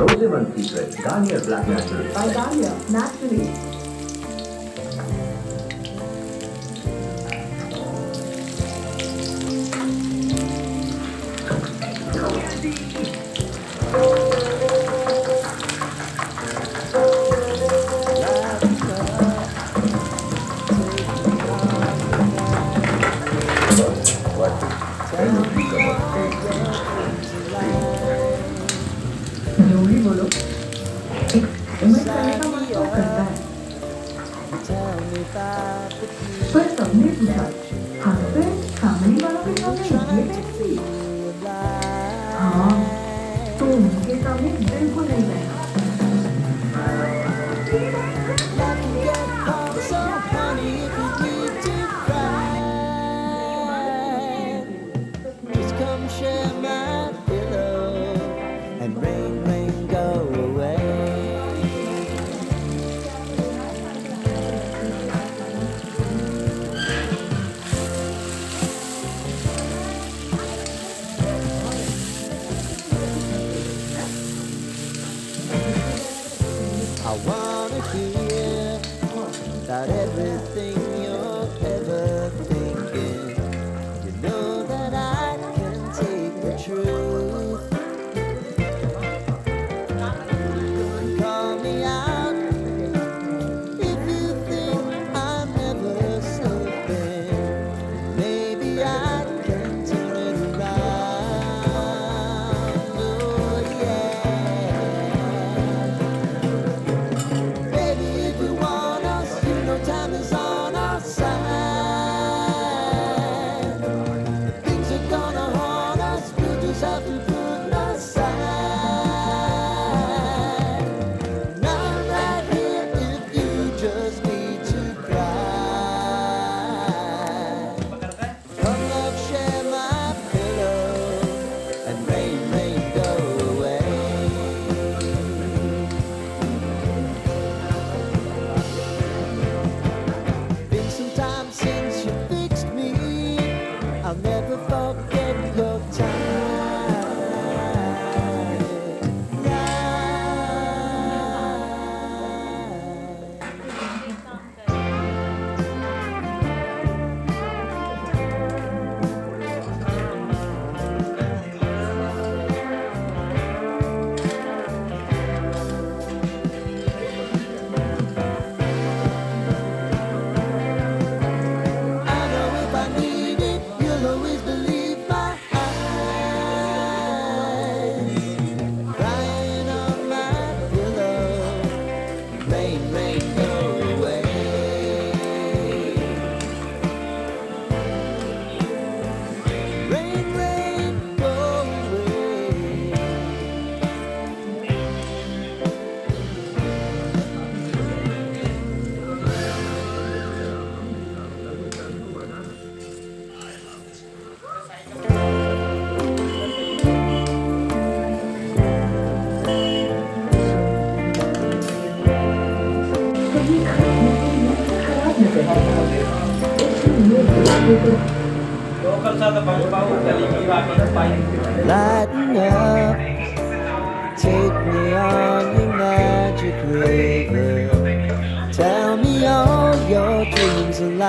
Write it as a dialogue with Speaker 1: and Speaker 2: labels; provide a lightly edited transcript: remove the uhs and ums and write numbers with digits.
Speaker 1: Rosamund secret, Garnier Black Natural.
Speaker 2: By Dahlia, naturally. जरूरी बोलो एक उम्र करने का मन तो करता है पर सबने पूछा हस्बैंड फैमिली वालों के सामने ये कैसी हाँ तो उनके सामने बिल्कुल नहीं रहना
Speaker 3: Share my pillow and rain, rain, go away. I wanna hear about everything you're ever thinking. You know that I can take the truth. Call me out if you think I'm never slipping. Maybe I can turn it around. Oh yeah. Baby, if you want us, you know time is on our side. Things are gonna haunt us, we'll just have to put aside. And I'm right here if you just need to cry. Come love, share my pillow and rain, rain, go away. Been some time since you fixed me. I'll never forget your time. I know if I need it, you'll always believe my eyes. Crying on my pillow, rain, rain, go away. Rain, rain, go away.
Speaker 2: कभी खाने के लिए खराब नजर आता है इसलिए बिल्कुल
Speaker 3: Lighten up, take me on your magic river. Tell me all your dreams alive.